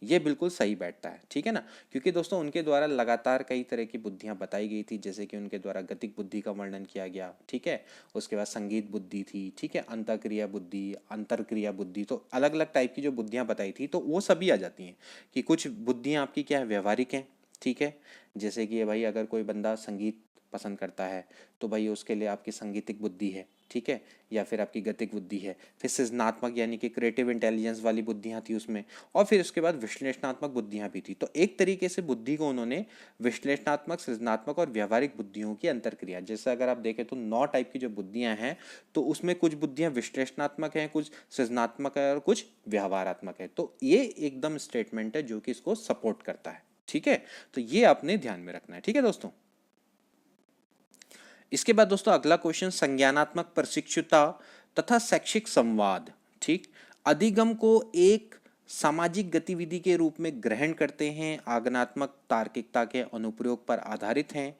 ये बिल्कुल सही बैठता है, ठीक है ना। क्योंकि दोस्तों उनके द्वारा लगातार कई तरह की बुद्धियां बताई गई थी, जैसे कि उनके द्वारा गतिक बुद्धि का वर्णन किया गया, ठीक है। उसके बाद संगीत बुद्धि थी, ठीक है, अंतःक्रिया बुद्धि, अंतरक्रिया बुद्धि, तो अलग अलग टाइप की जो बुद्धियां बताई थी तो वो सभी आ जाती हैं। कि कुछ बुद्धियां आपकी क्या है, व्यवहारिक हैं, ठीक है। जैसे कि भाई अगर कोई बंदा संगीत पसंद करता है तो भाई उसके लिए आपकी संगीतिक बुद्धि है, ठीक है, या फिर आपकी गतिक बुद्धि है। फिर सृजनात्मक यानी कि क्रिएटिव इंटेलिजेंस वाली बुद्धियां थी उसमें। और फिर उसके बाद विश्लेषणात्मक बुद्धियां भी थी। तो एक तरीके से बुद्धि को उन्होंने विश्लेषणात्मक, सृजनात्मक और व्यवहारिक बुद्धियों की अंतरक्रिया, जैसे अगर आप देखें तो 9 टाइप की जो बुद्धियां हैं तो उसमें कुछ बुद्धियां विश्लेषणात्मक हैं, कुछ सृजनात्मक है और कुछ व्यवहारात्मक है। तो ये एकदम स्टेटमेंट है जो कि इसको सपोर्ट करता है, ठीक है। तो ये आपने ध्यान में रखना है, ठीक है दोस्तों। इसके बाद दोस्तों अगला क्वेश्चन, संज्ञानात्मक प्रशिक्षुता तथा शैक्षिक संवाद, ठीक। अधिगम को एक सामाजिक गतिविधि के रूप में ग्रहण करते हैं, आगमनात्मक तार्किकता के अनुप्रयोग पर आधारित हैं,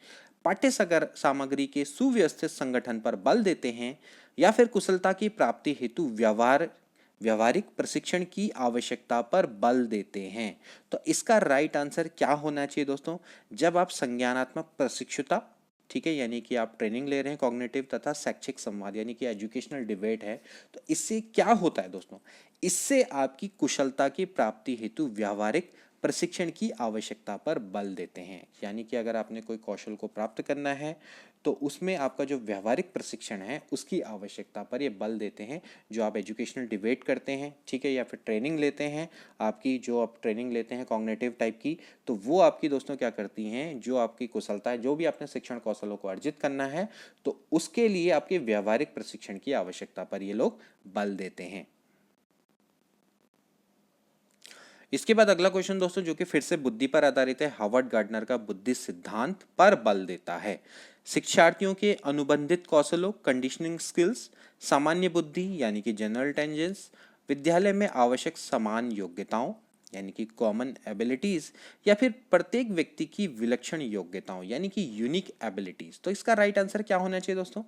पाठ्य सामग्री के सुव्यवस्थित संगठन पर बल देते हैं, या फिर कुशलता की प्राप्ति हेतु व्यवहारिक प्रशिक्षण की आवश्यकता पर बल देते हैं। तो इसका राइट आंसर क्या होना चाहिए दोस्तों, जब आप संज्ञानात्मक प्रशिक्षुता, ठीक है, यानी कि आप ट्रेनिंग ले रहे हैं कॉग्निटिव, तथा शैक्षिक संवाद यानी कि एजुकेशनल डिबेट है, तो इससे क्या होता है दोस्तों, इससे आपकी कुशलता की प्राप्ति हेतु व्यावहारिक प्रशिक्षण की आवश्यकता पर बल देते हैं। यानी कि अगर आपने कोई कौशल को प्राप्त करना है तो उसमें आपका जो व्यवहारिक प्रशिक्षण है उसकी आवश्यकता पर ये बल देते हैं। जो आप एजुकेशनल डिबेट करते हैं, ठीक है, या फिर ट्रेनिंग लेते हैं, आपकी जो आप ट्रेनिंग लेते हैं कॉग्निटिव टाइप की, तो वो आपकी दोस्तों क्या करती हैं, जो आपकी कुशलता है, जो भी आपने शिक्षण कौशलों को अर्जित करना है, तो उसके लिए आपके व्यवहारिक प्रशिक्षण की आवश्यकता पर ये लोग बल देते हैं। इसके बाद अगला क्वेश्चन दोस्तों जो कि फिर से बुद्धि पर आधारित है, हार्वर्ड गार्डनर का बुद्धि सिद्धांत पर बल देता है। शिक्षार्थियों के अनुबंधित कौशलों, कंडीशनिंग स्किल्स, सामान्य बुद्धि यानी कि जनरल इंटेलिजेंस, विद्यालय में आवश्यक समान योग्यताओं यानी कि कॉमन एबिलिटीज, या फिर प्रत्येक व्यक्ति की विलक्षण योग्यताओं यानी कि यूनिक एबिलिटीज। तो इसका राइट आंसर क्या होना चाहिए दोस्तों,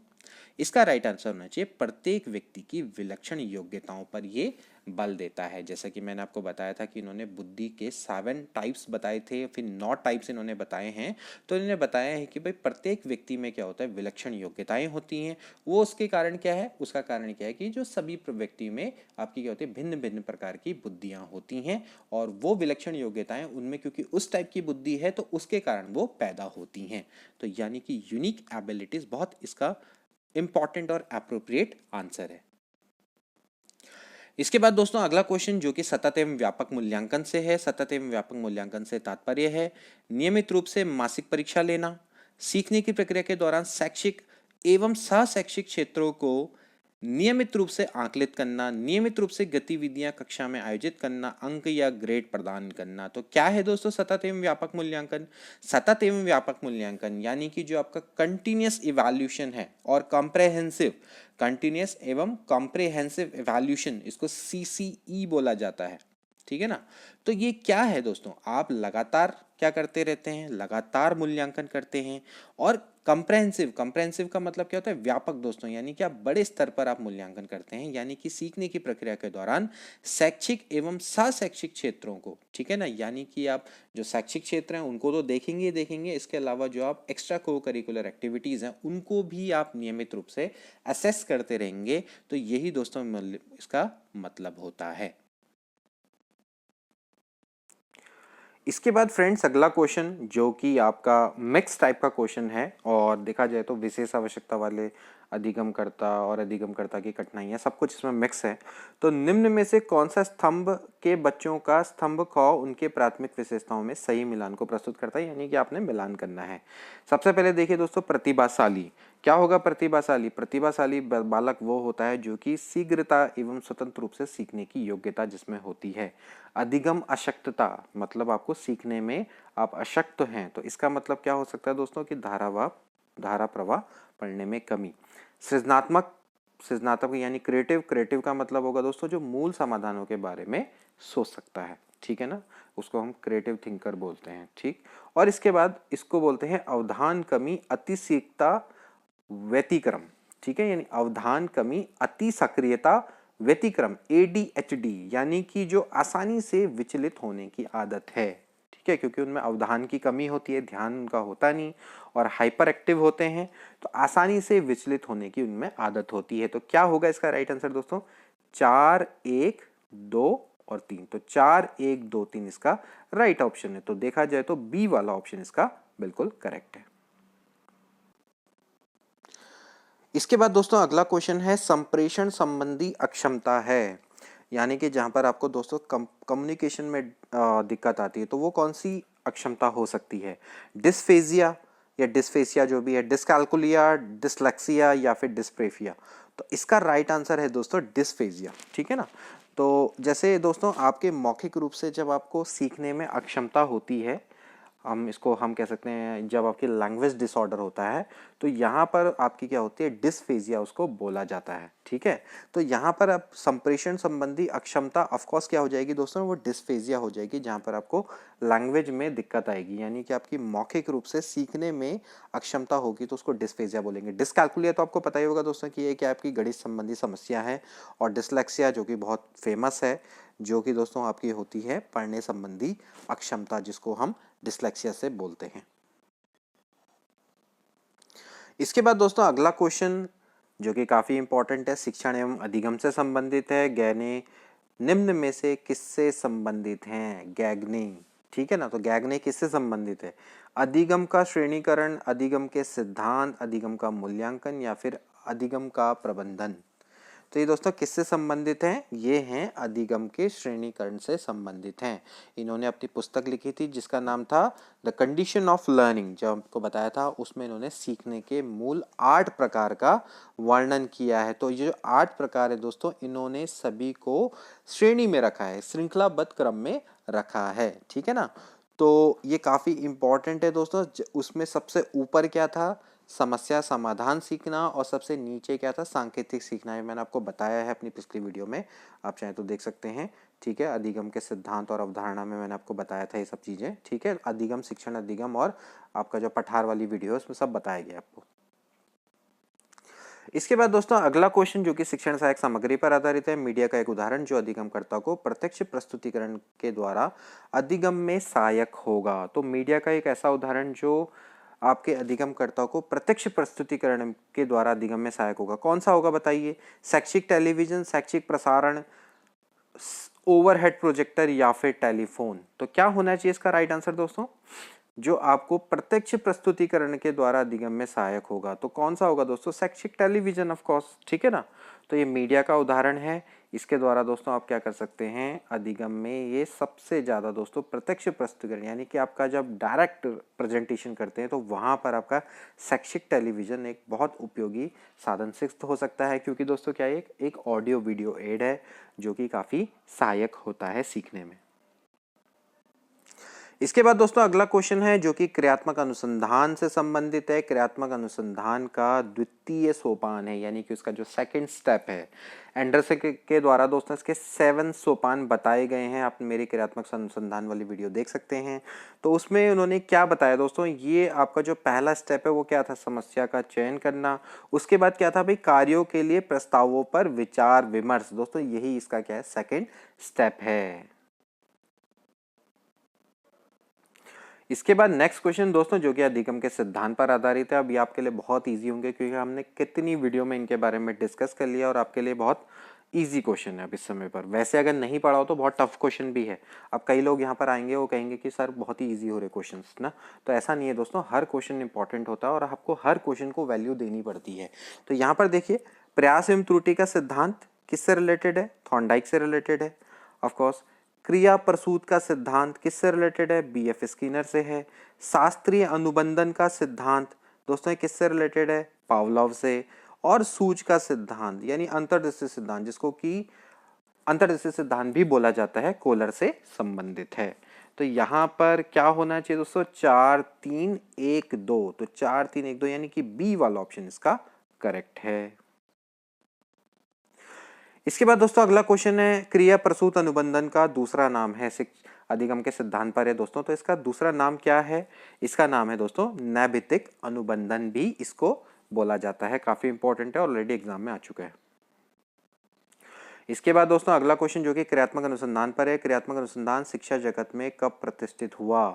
इसका राइट आंसर होना चाहिए प्रत्येक व्यक्ति की विलक्षण योग्यताओं पर ये बल देता है। जैसा कि मैंने आपको बताया था कि इन्होंने बुद्धि के 7 टाइप्स बताए थे, फिर 9 टाइप्स इन्होंने बताए हैं। तो इन्होंने बताया है कि भाई प्रत्येक व्यक्ति में क्या होता है, विलक्षण योग्यताएं होती हैं। वो उसके कारण क्या है, उसका कारण क्या है कि जो सभी व्यक्ति में आपकी क्या होती है, भिन्न भिन्न प्रकार की बुद्धियां होती हैं, और वो विलक्षण योग्यताएं उनमें क्योंकि उस टाइप की बुद्धि है तो उसके कारण वो पैदा होती हैं। तो यानी कि यूनिक एबिलिटीज बहुत इसका इंपॉर्टेंट और एप्रोप्रिएट आंसर है। इसके बाद दोस्तों अगला क्वेश्चन जो कि सतत एवं व्यापक मूल्यांकन से है। सतत एवं व्यापक मूल्यांकन से तात्पर्य है नियमित रूप से मासिक परीक्षा लेना, सीखने की प्रक्रिया के दौरान शैक्षिक एवं सहशैक्षिक क्षेत्रों को नियमित रूप से आकलित करना, नियमित रूप से गतिविधियां कक्षा में आयोजित करना, अंक या ग्रेड प्रदान करना। तो क्या है दोस्तों सतत एवं व्यापक मूल्यांकन? सतत एवं व्यापक मूल्यांकन यानी कि जो आपका कंटिन्यूस इवैल्यूएशन है और कॉम्प्रहेंसिव, कंटिन्यूस एवं कॉम्प्रहेंसिव इवैल्यूएशन, इसको सीसीई बोला जाता है, ठीक है ना। तो ये क्या है दोस्तों, आप लगातार क्या करते रहते हैं, लगातार मूल्यांकन करते हैं। और कंप्रहेंसिव, कंप्रहेंसिव का मतलब क्या होता है, व्यापक दोस्तों, यानी कि आप बड़े स्तर पर आप मूल्यांकन करते हैं, यानी कि सीखने की प्रक्रिया के दौरान शैक्षिक एवं सहशैक्षिक क्षेत्रों को, ठीक है ना, यानी कि आप जो शैक्षिक क्षेत्र हैं उनको तो देखेंगे ही देखेंगे, इसके अलावा जो आप एक्स्ट्रा को करिकुलर एक्टिविटीज़ हैं उनको भी आप नियमित रूप से असेस करते रहेंगे। तो यही दोस्तों इसका मतलब होता है। इसके बाद फ्रेंड्स अगला क्वेश्चन जो कि आपका मिक्स टाइप का क्वेश्चन है, और देखा जाए तो विशेष आवश्यकता वाले अधिगमकर्ता और अधिगमकर्ता की कठिनाइयाँ सब कुछ इसमें मिक्स है। तो निम्न में से कौन सा स्तंभ के बच्चों का स्तंभ ख उनके प्राथमिक विशेषताओं में सही मिलान को प्रस्तुत करता है, यानी कि आपने मिलान करना है। सबसे पहले देखिए दोस्तों प्रतिभाशाली। क्या होगा प्रतिभाशाली? प्रतिभाशाली बालक वो होता है जो कि शीघ्रता एवं स्वतंत्र रूप से सीखने की योग्यता जिसमें होती है। अधिगम अशक्तता मतलब आपको सीखने में आप अशक्त हैं, तो इसका मतलब क्या हो सकता है दोस्तों कि धारा प्रवाह पढ़ने में कमी। सृजनात्मक, सृजनात्मक यानी क्रिएटिव, क्रिएटिव का मतलब होगा दोस्तों जो मूल समाधानों के बारे में सोच सकता है, ठीक है ना, उसको हम क्रिएटिव थिंकर बोलते हैं, ठीक। और इसके बाद इसको बोलते हैं अवधान कमी, अतिशीघ्रता, व्यतिक्रम, ठीक है, यानी अवधान कमी, अति सक्रियता, व्यतिक्रम, ADHD, यानी कि जो आसानी से विचलित होने की आदत है, ठीक है, क्योंकि उनमें अवधान की कमी होती है, ध्यान उनका होता नहीं, और हाइपर एक्टिव होते हैं, तो आसानी से विचलित होने की उनमें आदत होती है। तो क्या होगा इसका राइट आंसर दोस्तों? 4, 1, 2 और 3। तो 4, 1, 2, 3 इसका राइट ऑप्शन है। तो देखा जाए तो बी वाला ऑप्शन इसका बिल्कुल करेक्ट है। इसके बाद दोस्तों अगला क्वेश्चन है संप्रेषण संबंधी अक्षमता है, यानी कि जहां पर आपको दोस्तों कम्युनिकेशन में दिक्कत आती है, तो वो कौन सी अक्षमता हो सकती है? डिस्फेजिया या डिस्फेसिया जो भी है, डिस्कैल्कुलिया, डिसलेक्सिया या फिर डिस्प्रेफिया। तो इसका राइट आंसर है दोस्तों डिस्फेजिया, ठीक है ना। तो जैसे दोस्तों आपके मौखिक रूप से जब आपको सीखने में अक्षमता होती है, हम कह सकते हैं जब आपकी लैंग्वेज डिसऑर्डर होता है, तो यहाँ पर आपकी क्या होती है, डिस्फेजिया उसको बोला जाता है, ठीक है। तो यहाँ पर आप संप्रेषण संबंधी अक्षमता ऑफ कोर्स क्या हो जाएगी दोस्तों, वो डिस्फेजिया हो जाएगी, जहाँ पर आपको लैंग्वेज में दिक्कत आएगी, यानी कि आपकी मौखिक रूप से सीखने में अक्षमता होगी तो उसको डिस्फेजिया बोलेंगे। डिस्कैल्कुलिया तो आपको पता ही होगा दोस्तों कि ये क्या आपकी गणित संबंधी समस्या है, और डिसलेक्सिया जो कि बहुत फेमस है, जो कि दोस्तों आपकी होती है पढ़ने संबंधी अक्षमता, जिसको हम डिसलेक्सिया से बोलते हैं। इसके बाद दोस्तों अगला क्वेश्चन जो कि काफी इंपॉर्टेंट है, शिक्षण एवं अधिगम से संबंधित है। गैने निम्न में से किससे संबंधित हैं? गैगने, ठीक है ना। तो गैगने किससे संबंधित है? अधिगम का श्रेणीकरण, अधिगम के सिद्धांत, अधिगम का मूल्यांकन या फिर अधिगम का प्रबंधन। तो ये दोस्तों किससे संबंधित हैं? ये हैं अधिगम के श्रेणीकरण से संबंधित हैं। इन्होंने अपनी पुस्तक लिखी थी जिसका नाम था द कंडीशन ऑफ लर्निंग, जो आपको बताया था, उसमें इन्होंने सीखने के मूल 8 प्रकार का वर्णन किया है। तो ये जो 8 प्रकार है दोस्तों, इन्होंने सभी को श्रेणी में रखा है, श्रृंखलाबद्ध क्रम में रखा है, ठीक है ना। तो ये काफी इंपॉर्टेंट है दोस्तों। उसमें सबसे ऊपर क्या था? समस्या समाधान सीखना, और सबसे नीचे क्या था? सांकेतिक सीखना है। मैंने आपको बताया है अपनी पिछली वीडियो में, आप चाहे तो देख सकते हैं, ठीक है। अधिगम के सिद्धांत और अवधारणा में मैंने आपको बताया था ये सब चीजें, ठीक है। अधिगम, शिक्षण अधिगम, और आपका जो पठार वाली वीडियो है उसमें सब बताया गया आपको। इसके बाद दोस्तों अगला क्वेश्चन जो कि शिक्षण सहायक सामग्री पर आधारित है। मीडिया का एक उदाहरण जो अधिगमकर्ता को प्रत्यक्ष प्रस्तुतिकरण के द्वारा अधिगम में सहायक होगा। तो मीडिया का एक ऐसा उदाहरण जो आपके अधिगमकर्ता को प्रत्यक्ष प्रस्तुतिकरण के द्वारा अधिगम में सहायक होगा, कौन सा होगा बताइए? शैक्षिक टेलीविजन, शैक्षिक प्रसारण, ओवरहेड प्रोजेक्टर या फिर टेलीफोन। तो क्या होना चाहिए इसका राइट आंसर दोस्तों? जो आपको प्रत्यक्ष प्रस्तुतिकरण के द्वारा अधिगम में सहायक होगा। तो कौन सा होगा दोस्तों? शैक्षिक टेलीविजन ऑफ कोर्स, ठीक है ना। तो ये मीडिया का उदाहरण है, इसके द्वारा दोस्तों आप क्या कर सकते हैं, अधिगम में ये सबसे ज्यादा दोस्तों प्रत्यक्ष प्रस्तुतिकरण यानी कि आपका जब डायरेक्ट प्रेजेंटेशन करते हैं तो वहां पर आपका शैक्षिक टेलीविजन एक बहुत उपयोगी साधन सिद्ध हो सकता है, क्योंकि दोस्तों क्या एक ऑडियो वीडियो एड है जो कि काफी सहायक होता है सीखने में। इसके बाद दोस्तों अगला क्वेश्चन है जो कि क्रियात्मक अनुसंधान से संबंधित है। क्रियात्मक अनुसंधान का द्वितीय सोपान है, यानी कि उसका जो सेकंड स्टेप है। एंडरसन के द्वारा दोस्तों इसके 7 सोपान बताए गए हैं। आप मेरी क्रियात्मक अनुसंधान वाली वीडियो देख सकते हैं। तो उसमें उन्होंने क्या बताया दोस्तों, ये आपका जो पहला स्टेप है वो क्या था? समस्या का चयन करना। उसके बाद क्या था भाई? कार्यों के लिए प्रस्तावों पर विचार विमर्श। दोस्तों यही इसका क्या है? सेकेंड स्टेप है। इसके बाद नेक्स्ट क्वेश्चन दोस्तों जो कि अधिगम के सिद्धांत पर आधारित है। अब ये आपके लिए बहुत इजी होंगे क्योंकि हमने कितनी वीडियो में इनके बारे में डिस्कस कर लिया और आपके लिए बहुत इजी क्वेश्चन है अब इस समय पर। वैसे अगर नहीं पढ़ा हो तो बहुत टफ क्वेश्चन भी है। अब कई लोग यहाँ पर आएंगे वो कहेंगे कि सर बहुत ही ईजी हो रहे क्वेश्चन ना, तो ऐसा नहीं है दोस्तों, हर क्वेश्चन इंपॉर्टेंट होता है और आपको हर क्वेश्चन को वैल्यू देनी पड़ती है। तो यहाँ पर देखिए, प्रयास एवं त्रुटि का सिद्धांत किससे रिलेटेड है? थॉर्नडाइक से रिलेटेड है ऑफकोर्स। क्रिया प्रसूत का सिद्धांत किससे रिलेटेड है? बीएफ स्किनर से है। शास्त्रीय अनुबंधन का सिद्धांत दोस्तों किससे रिलेटेड है? पावलोव से। और सूज का सिद्धांत यानी अंतर्दृष्टि सिद्धांत, जिसको कि अंतर्दृष्टि सिद्धांत भी बोला जाता है, कोलर से संबंधित है। तो यहाँ पर क्या होना चाहिए दोस्तों? 4 3 1 2। तो 4 3 1 2 यानी कि बी वाला ऑप्शन इसका करेक्ट है। इसके बाद दोस्तों अगला क्वेश्चन है, क्रिया प्रसूत अनुबंधन का दूसरा नाम है अधिगम के सिद्धांत पर है दोस्तों। तो इसका दूसरा नाम क्या है? इसका नाम है दोस्तों नैभित्तिक अनुबंधन भी इसको बोला जाता है। काफी इंपॉर्टेंट है, ऑलरेडी एग्जाम में आ चुका है। इसके बाद दोस्तों अगला क्वेश्चन जो कि क्रियात्मक अनुसंधान पर है। क्रियात्मक अनुसंधान शिक्षा जगत में कब प्रतिष्ठित हुआ?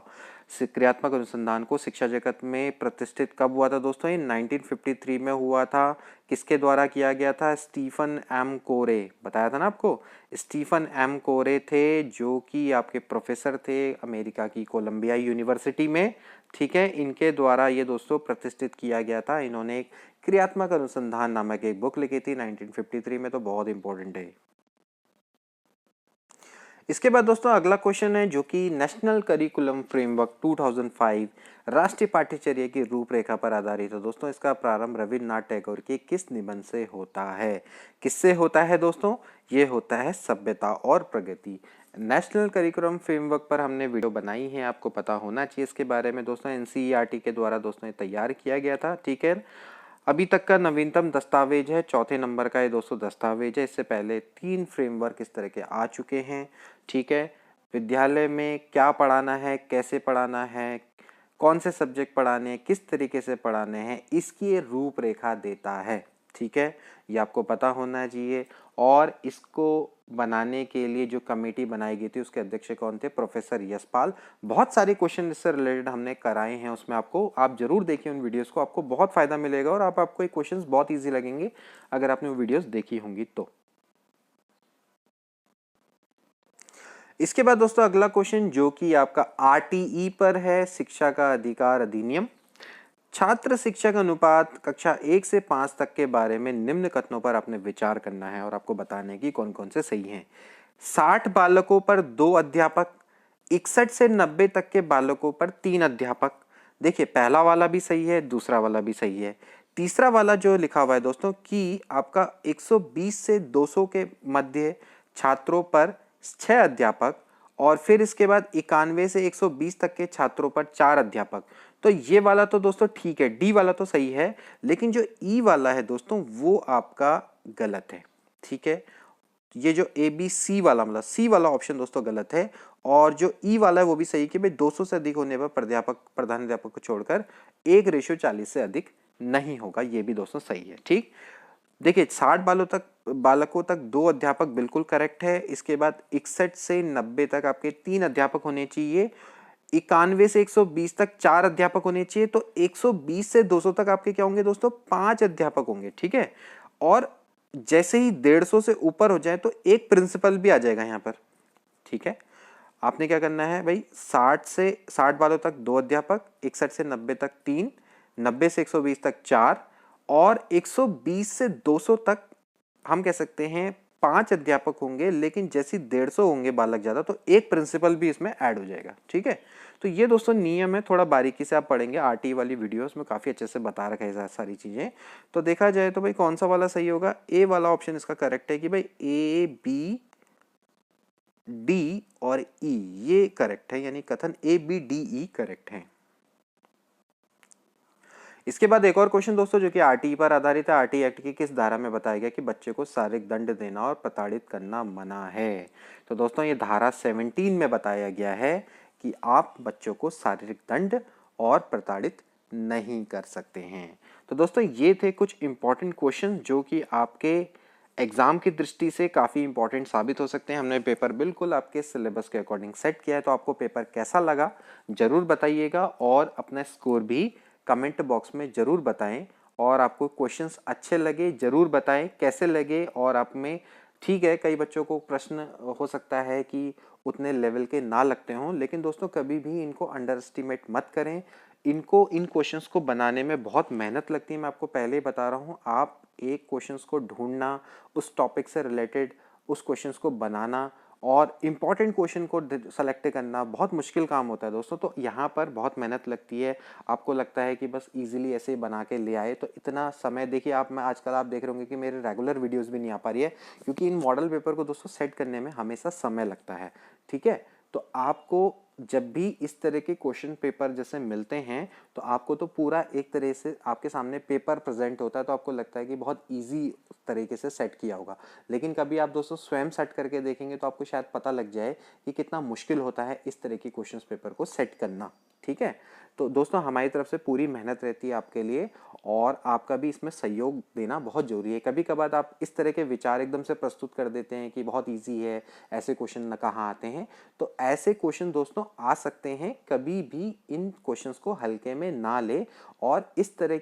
क्रियात्मक अनुसंधान को शिक्षा जगत में प्रतिष्ठित कब हुआ था दोस्तों? ये 1953 में हुआ था। किसके द्वारा किया गया था? स्टीफन एम कोरे। बताया था ना आपको, स्टीफन एम कोरे थे जो कि आपके प्रोफेसर थे अमेरिका की कोलंबिया यूनिवर्सिटी में, ठीक है। इनके द्वारा ये दोस्तों प्रतिष्ठित किया गया था। इन्होंने एक क्रियात्मक अनुसंधान नामक एक बुक लिखी थी 1953 में, तो बहुत इंपॉर्टेंट है। इसके बाद दोस्तों अगला क्वेश्चन है जो कि नेशनल करिकुलम फ्रेमवर्क 2005 राष्ट्रीय पाठ्यचर्या की रूपरेखा पर आधारित है दोस्तों। इसका प्रारंभ रविन्द्रनाथ टैगोर के किस निबंध से होता है? किससे होता है दोस्तों? ये होता है सभ्यता और प्रगति। नेशनल करिकुलम फ्रेमवर्क पर हमने वीडियो बनाई है, आपको पता होना चाहिए इसके बारे में दोस्तों। एनसीईआरटी के द्वारा दोस्तों तैयार किया गया था, ठीक है। अभी तक का नवीनतम दस्तावेज है, चौथे नंबर का ये दोस्तों दस्तावेज है। इससे पहले 3 फ्रेमवर्क इस तरह के आ चुके हैं, ठीक है। विद्यालय में क्या पढ़ाना है, कैसे पढ़ाना है, कौन से सब्जेक्ट पढ़ाने हैं, किस तरीके से पढ़ाने हैं, इसकी ये रूपरेखा देता है, ठीक है। ये आपको पता होना चाहिए। और इसको बनाने के लिए जो कमेटी बनाई गई थी उसके अध्यक्ष कौन थे? प्रोफेसर यशपाल। बहुत सारे क्वेश्चन इससे रिलेटेड हमने कराए हैं, उसमें आपको आप जरूर देखिए उन वीडियोस को, आपको बहुत फायदा मिलेगा और आपको ये क्वेश्चंस बहुत इजी लगेंगे अगर आपने वो वीडियोस देखी होंगी तो। इसके बाद दोस्तों अगला क्वेश्चन जो कि आपका आरटीई पर है, शिक्षा का अधिकार अधिनियम। छात्र शिक्षक अनुपात कक्षा 1 से 5 तक के बारे में निम्न कथनों पर आपने विचार करना है और आपको बताना है कि कौन कौन से सही हैं। 60 बालकों पर 2 अध्यापक, 61 से 90 तक के बालकों पर 3 अध्यापक। देखिए पहला वाला भी सही है, दूसरा वाला भी सही है। तीसरा वाला जो लिखा हुआ है दोस्तों कि आपका 120 से 200 के मध्य छात्रों पर 6 अध्यापक और फिर इसके बाद 91 से 120 तक के छात्रों पर 4 अध्यापक। तो ये वाला तो दोस्तों ठीक है, डी वाला तो सही है, लेकिन जो ई वाला है दोस्तों वो आपका गलत है, ठीक है। ये जो ए बी सी वाला मतलब सी वाला ऑप्शन दोस्तों गलत है और जो ई वाला है वो भी सही कि भाई 200 से अधिक होने पर प्रधान अध्यापक को छोड़कर 1:40 से अधिक नहीं होगा, ये भी दोस्तों सही है, ठीक। देखिए 60 बालकों तक 2 अध्यापक बिल्कुल करेक्ट है। इसके बाद 61 से 90 तक आपके 3 अध्यापक होने चाहिए। 91 से 120 तक 4 अध्यापक होने चाहिए। तो 120 से 200 तक आपके क्या होंगे दोस्तों, 5 अध्यापक होंगे, ठीक है। और जैसे ही 150 से ऊपर हो जाए तो एक प्रिंसिपल भी आ जाएगा यहाँ पर, ठीक है। आपने क्या करना है भाई, 60 बालों तक 2 अध्यापक, 61 से 90 तक 3, 90 से 120 तक 4 और 120 से 200 तक हम कह सकते हैं 5 अध्यापक होंगे। लेकिन जैसे 150 होंगे बालक ज्यादा तो एक प्रिंसिपल भी इसमें ऐड हो जाएगा, ठीक है। तो ये दोस्तों नियम है, थोड़ा बारीकी से आप पढ़ेंगे। आरटी वाली वीडियोस में काफी अच्छे से बता रखा है सारी चीजें। तो देखा जाए तो भाई कौन सा वाला सही होगा, ए वाला ऑप्शन इसका करेक्ट है कि भाई ए बी डी और ई ये करेक्ट है, यानी कथन A B D E correct है। इसके बाद एक और क्वेश्चन दोस्तों जो कि आरटीई पर आधारित है। आरटीई एक्ट की किस धारा में बताया गया कि बच्चे को शारीरिक दंड देना और प्रताड़ित करना मना है। तो दोस्तों ये धारा 17 में बताया गया है कि आप बच्चों को शारीरिक दंड और प्रताड़ित नहीं कर सकते हैं। तो दोस्तों ये थे कुछ इंपॉर्टेंट क्वेश्चन जो कि आपके एग्जाम की दृष्टि से काफ़ी इंपॉर्टेंट साबित हो सकते हैं। हमने पेपर बिल्कुल आपके सिलेबस के अकॉर्डिंग सेट किया है। तो आपको पेपर कैसा लगा जरूर बताइएगा और अपना स्कोर भी कमेंट बॉक्स में जरूर बताएं। और आपको क्वेश्चंस अच्छे लगे जरूर बताएं कैसे लगे। और आप में ठीक है, कई बच्चों को प्रश्न हो सकता है कि उतने लेवल के ना लगते हों, लेकिन दोस्तों कभी भी इनको अंडर एस्टिमेट मत करें। इन क्वेश्चंस को बनाने में बहुत मेहनत लगती है, मैं आपको पहले ही बता रहा हूँ। आप एक क्वेश्चंस को ढूंढना, उस टॉपिक से रिलेटेड उस क्वेश्चंस को बनाना और इम्पॉर्टेंट क्वेश्चन को सेलेक्ट करना बहुत मुश्किल काम होता है दोस्तों। तो यहाँ पर बहुत मेहनत लगती है। आपको लगता है कि बस इजीली ऐसे ही बना के ले आए, तो इतना समय देखिए मैं आजकल आप देख रहे होंगे कि मेरे रेगुलर वीडियोस भी नहीं आ पा रही है, क्योंकि इन मॉडल पेपर को दोस्तों सेट करने में हमेशा समय लगता है, ठीक है। तो आपको जब भी इस तरह के क्वेश्चन पेपर जैसे मिलते हैं तो आपको तो पूरा एक तरह से आपके सामने पेपर प्रेजेंट होता है, तो आपको लगता है कि बहुत इजी तरीके से सेट किया होगा। लेकिन कभी आप दोस्तों स्वयं सेट करके देखेंगे तो आपको शायद पता लग जाए कि कितना मुश्किल होता है इस तरह के क्वेश्चन पेपर को सेट करना, ठीक है। तो दोस्तों हमारी तरफ से पूरी मेहनत रहती है आपके लिए और आपका भी इसमें सहयोग देना बहुत जरूरी है। कभी कभार आप इस तरह के विचार एकदम से प्रस्तुत कर देते हैं कि बहुत इजी है, ऐसे क्वेश्चन न कहाँ आते हैं। तो ऐसे क्वेश्चन दोस्तों आ सकते हैं, कभी भी इन क्वेश्चंस को हल्के में ना ले और इस तरह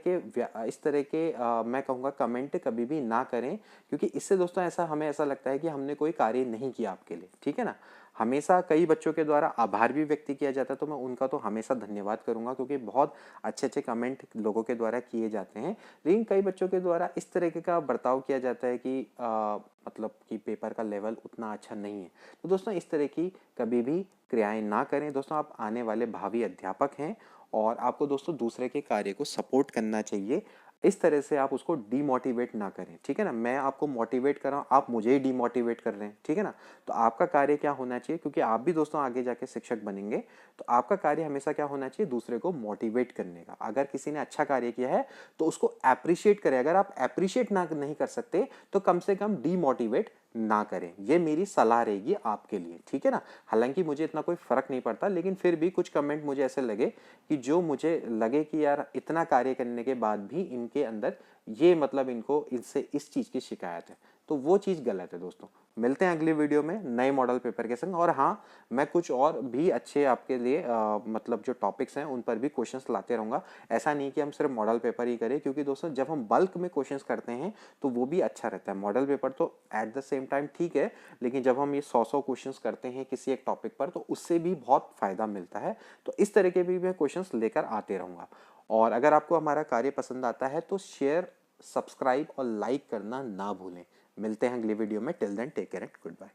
के मैं कहूँगा कमेंट कभी भी ना करें, क्योंकि इससे दोस्तों हमें ऐसा लगता है कि हमने कोई कार्य नहीं किया आपके लिए, ठीक है ना। हमेशा कई बच्चों के द्वारा आभार भी व्यक्त किया जाता है, तो मैं उनका तो हमेशा धन्यवाद करूंगा, क्योंकि बहुत अच्छे अच्छे कमेंट लोगों के द्वारा किए जाते हैं। लेकिन कई बच्चों के द्वारा इस तरीके का बर्ताव किया जाता है कि मतलब कि पेपर का लेवल उतना अच्छा नहीं है। तो दोस्तों इस तरह की कभी भी क्रियाएं ना करें। दोस्तों आप आने वाले भावी अध्यापक हैं और आपको दोस्तों दूसरे के कार्य को सपोर्ट करना चाहिए। इस तरह से आप उसको डीमोटिवेट ना करें, ठीक है ना। मैं आपको मोटिवेट कर रहा हूँ, आप मुझे ही डीमोटिवेट कर रहे हैं, ठीक है ना। तो आपका कार्य क्या होना चाहिए, क्योंकि आप भी दोस्तों आगे जाके शिक्षक बनेंगे, तो आपका कार्य हमेशा क्या होना चाहिए, दूसरे को मोटिवेट करने का। अगर किसी ने अच्छा कार्य किया है तो उसको अप्रिशिएट करें। अगर आप अप्रिशिएट ना नहीं कर सकते तो कम से कम डीमोटिवेट ना करें। ये मेरी सलाह रहेगी आपके लिए, ठीक है ना। हालांकि मुझे इतना कोई फर्क नहीं पड़ता, लेकिन फिर भी कुछ कमेंट मुझे ऐसे लगे कि जो मुझे लगे कि यार इतना कार्य करने के बाद भी इनके अंदर ये मतलब इनको इससे इस चीज की शिकायत है, तो वो चीज गलत है दोस्तों। मिलते हैं अगली वीडियो में नए मॉडल पेपर के संग। और हाँ, मैं कुछ और भी अच्छे आपके लिए मतलब जो टॉपिक्स हैं उन पर भी क्वेश्चंस लाते रहूंगा। ऐसा नहीं कि हम सिर्फ मॉडल पेपर ही करें, क्योंकि दोस्तों जब हम बल्क में क्वेश्चंस करते हैं तो वो भी अच्छा रहता है। मॉडल पेपर तो एट द सेम टाइम ठीक है, लेकिन जब हम ये 100 क्वेश्चंस करते हैं किसी एक टॉपिक पर तो उससे भी बहुत फायदा मिलता है। तो इस तरह के भी मैं क्वेश्चंस लेकर आते रहूंगा। और अगर आपको हमारा कार्य पसंद आता है तो शेयर, सब्सक्राइब और लाइक करना ना भूलें। मिलते हैं अगली वीडियो में। Till then take care and good bye.